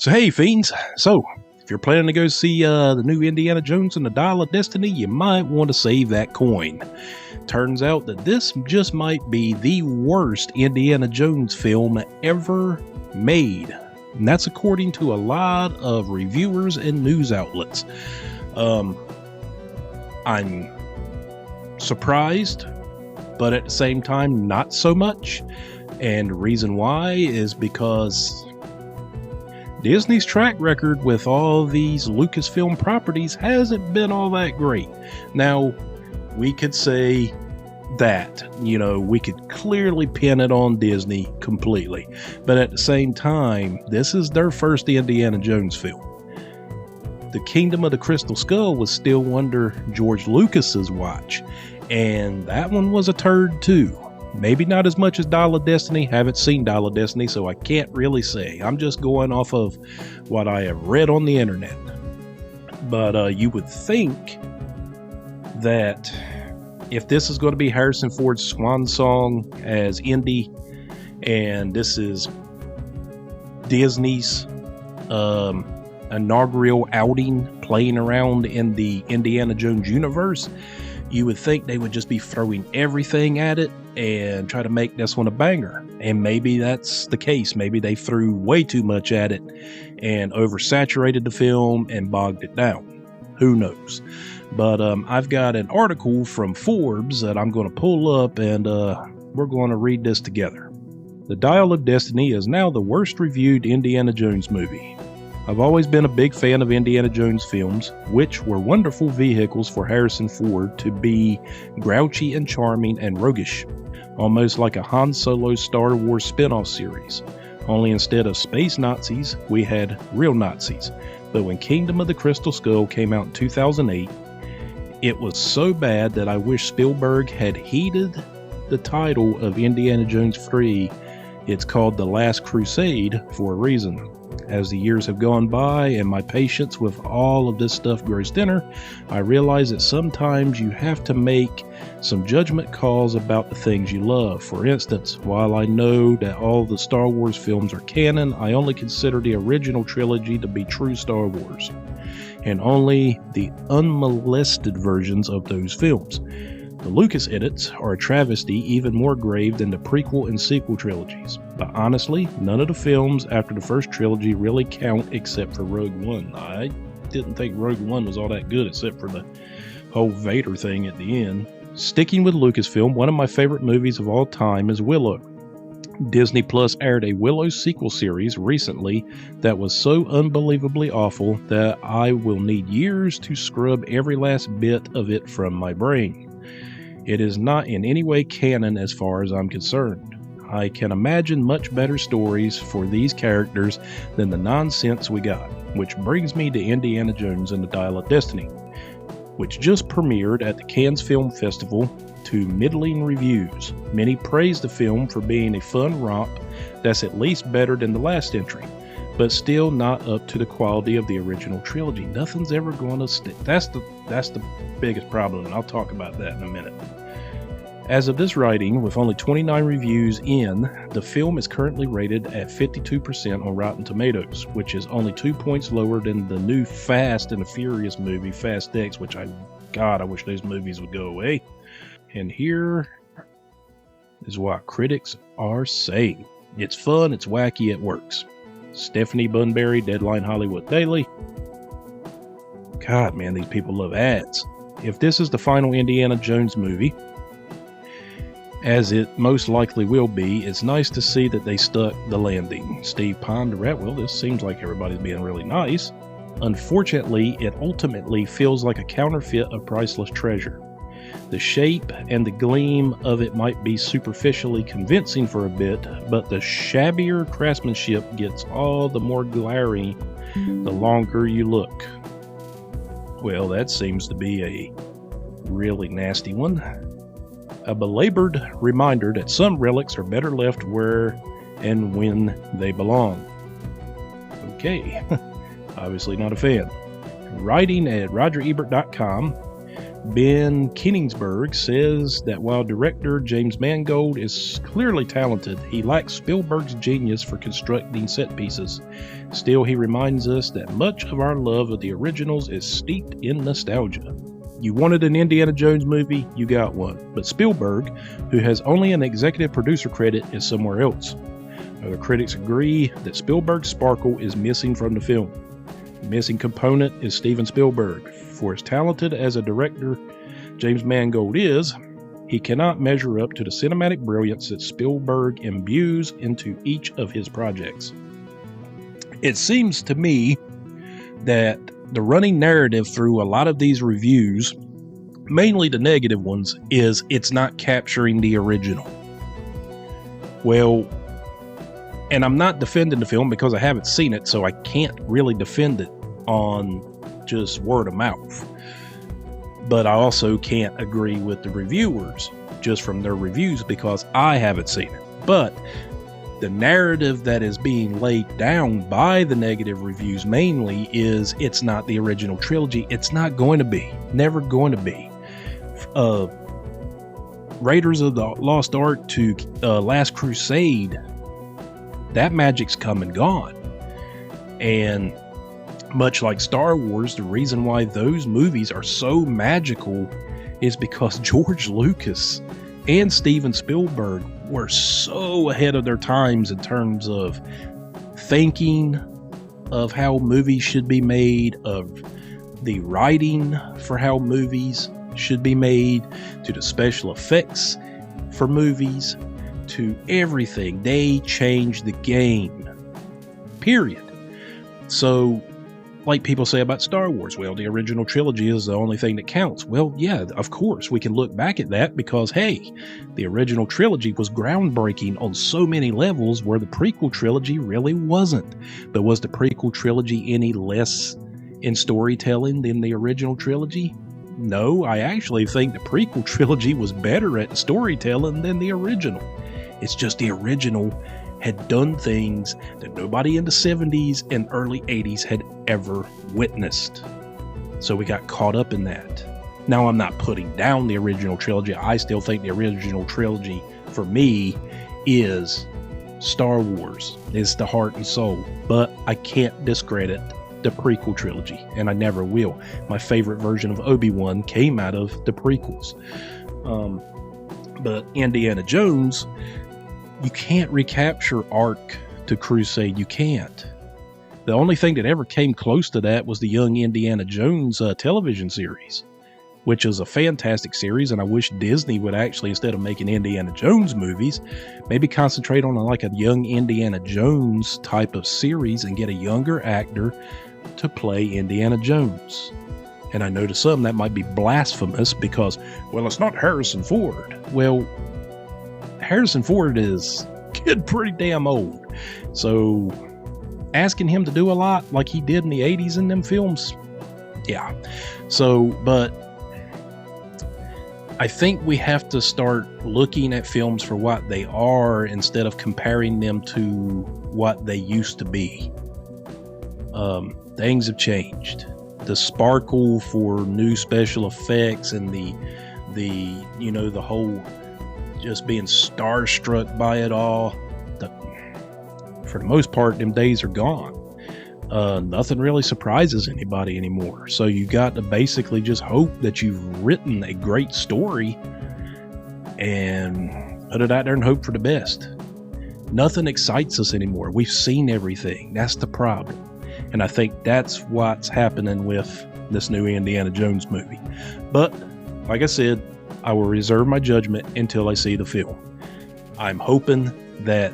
So hey, fiends. So, if you're planning to go see the new Indiana Jones and the Dial of Destiny, you might want to save that coin. Turns out that this just might be the worst Indiana Jones film ever made. And that's according to a lot of reviewers and news outlets. I'm surprised, but at the same time, not so much. And the reason why is because Disney's track record with all these Lucasfilm properties hasn't been all that great. Now, we could say that, we could clearly pin it on Disney completely. But at the same time, this is their first Indiana Jones film. The Kingdom of the Crystal Skull was still under George Lucas's watch, and that one was a turd too. Maybe not as much as Dial of Destiny. Haven't seen Dial of Destiny, so I can't really say. I'm just going off of what I have read on the internet. But you would think that if this is going to be Harrison Ford's swan song as Indy, and this is Disney's inaugural outing playing around in the Indiana Jones universe, you would think they would just be throwing everything at it and try to make this one a banger. And maybe that's the case. Maybe they threw way too much at it and oversaturated the film and bogged it down. Who knows? But I've got an article from Forbes that I'm going to pull up, and we're going to read this together. The Dial of Destiny is now the worst reviewed Indiana Jones movie. I've always been a big fan of Indiana Jones films, which were wonderful vehicles for Harrison Ford to be grouchy and charming and roguish, almost like a Han Solo Star Wars spin-off series. Only instead of space Nazis, we had real Nazis. But when Kingdom of the Crystal Skull came out in 2008, it was so bad that I wish Spielberg had heeded the title of Indiana Jones 3. It's called The Last Crusade for a reason. As the years have gone by and my patience with all of this stuff grows thinner, I realize that sometimes you have to make some judgment calls about the things you love. For instance, while I know that all the Star Wars films are canon, I only consider the original trilogy to be true Star Wars, and only the unmolested versions of those films. The Lucas edits are a travesty even more grave than the prequel and sequel trilogies. But honestly, none of the films after the first trilogy really count except for Rogue One. I didn't think Rogue One was all that good except for the whole Vader thing at the end. Sticking with Lucasfilm, one of my favorite movies of all time is Willow. Disney Plus aired a Willow sequel series recently that was so unbelievably awful that I will need years to scrub every last bit of it from my brain. It is not in any way canon as far as I'm concerned. I can imagine much better stories for these characters than the nonsense we got, which brings me to Indiana Jones and the Dial of Destiny, which just premiered at the Cannes Film Festival to middling reviews. Many praised the film for being a fun romp that's at least better than the last entry, but still not up to the quality of the original trilogy. Nothing's ever going to stick. That's the biggest problem, and I'll talk about that in a minute. As of this writing, with only 29 reviews in, the film is currently rated at 52% on Rotten Tomatoes, which is only 2 points lower than the new Fast and the Furious movie, Fast X, which I wish those movies would go away. And here is what critics are saying. It's fun, it's wacky, it works. Stephanie Bunbury, Deadline Hollywood Daily. God, man, these people love ads. If this is the final Indiana Jones movie, as it most likely will be, it's nice to see that they stuck the landing. Steve Ponderat, well, this seems like everybody's being really nice. Unfortunately, it ultimately feels like a counterfeit of priceless treasure. The shape and the gleam of it might be superficially convincing for a bit, but the shabbier craftsmanship gets all the more glaring the longer you look. Well, that seems to be a really nasty one. A belabored reminder that some relics are better left where and when they belong. Okay, obviously not a fan. Writing at RogerEbert.com, Ben Koenigsberg says that while director James Mangold is clearly talented, he lacks Spielberg's genius for constructing set pieces. Still, he reminds us that much of our love of the originals is steeped in nostalgia. You wanted an Indiana Jones movie, you got one. But Spielberg, who has only an executive producer credit, is somewhere else. Other critics agree that Spielberg's sparkle is missing from the film. The missing component is Steven Spielberg. For as talented as a director James Mangold is, he cannot measure up to the cinematic brilliance that Spielberg imbues into each of his projects. It seems to me that the running narrative through a lot of these reviews, mainly the negative ones, is it's not capturing the original. Well, and I'm not defending the film because I haven't seen it, so I can't really defend it on just word of mouth. But I also can't agree with the reviewers just from their reviews because I haven't seen it. But the narrative that is being laid down by the negative reviews mainly is it's not the original trilogy. It's not going to be. Never going to be. Raiders of the Lost Ark to Last Crusade, that magic's come and gone. And much like Star Wars, the reason why those movies are so magical is because George Lucas and Steven Spielberg were so ahead of their times in terms of thinking of how movies should be made, of the writing for how movies should be made, to the special effects for movies, to everything. They changed the game. Period. So, like people say about Star Wars, well, the original trilogy is the only thing that counts. Well, yeah, of course, we can look back at that because, hey, the original trilogy was groundbreaking on so many levels where the prequel trilogy really wasn't. But was the prequel trilogy any less in storytelling than the original trilogy? No, I actually think the prequel trilogy was better at storytelling than the original. It's just the original had done things that nobody in the 70s and early 80s had ever witnessed. So we got caught up in that. Now, I'm not putting down the original trilogy. I still think the original trilogy, for me, is Star Wars. It's the heart and soul. But I can't discredit the prequel trilogy, and I never will. My favorite version of Obi-Wan came out of the prequels. But Indiana Jones, you can't recapture Ark to Crusade. You can't. The only thing that ever came close to that was the Young Indiana Jones television series, which is a fantastic series, and I wish Disney would actually, instead of making Indiana Jones movies, maybe concentrate on like a Young Indiana Jones type of series and get a younger actor to play Indiana Jones. And I know to some that might be blasphemous because, well, it's not Harrison Ford. Well, Harrison Ford is getting pretty damn old. So asking him to do a lot like he did in the 80s in them films, yeah. So, but I think we have to start looking at films for what they are instead of comparing them to what they used to be. Things have changed. The sparkle for new special effects and the whole just being starstruck by it all, for the most part, them days are gone. Nothing really surprises anybody anymore. So you got to basically just hope that you've written a great story and put it out there and hope for the best. Nothing excites us anymore. We've seen everything. That's the problem. And I think that's what's happening with this new Indiana Jones movie. But, like I said, I will reserve my judgment until I see the film. I'm hoping that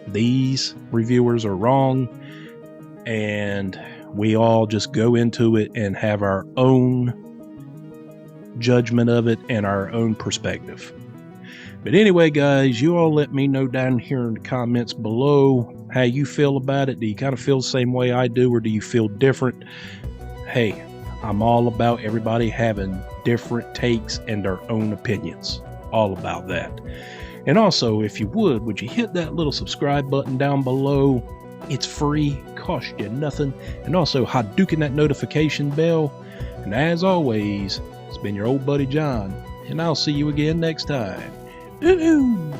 these reviewers are wrong and we all just go into it and have our own judgment of it and our own perspective. But anyway, guys, you all let me know down here in the comments below how you feel about it. Do you kind of feel the same way I do, or do you feel different? Hey, I'm all about everybody having different takes and their own opinions. All about that. And also, if you would you hit that little subscribe button down below? It's free, costs you nothing. And also, Hadouken that notification bell. And as always, It's been your old buddy John, and I'll see you again next time. Ooh.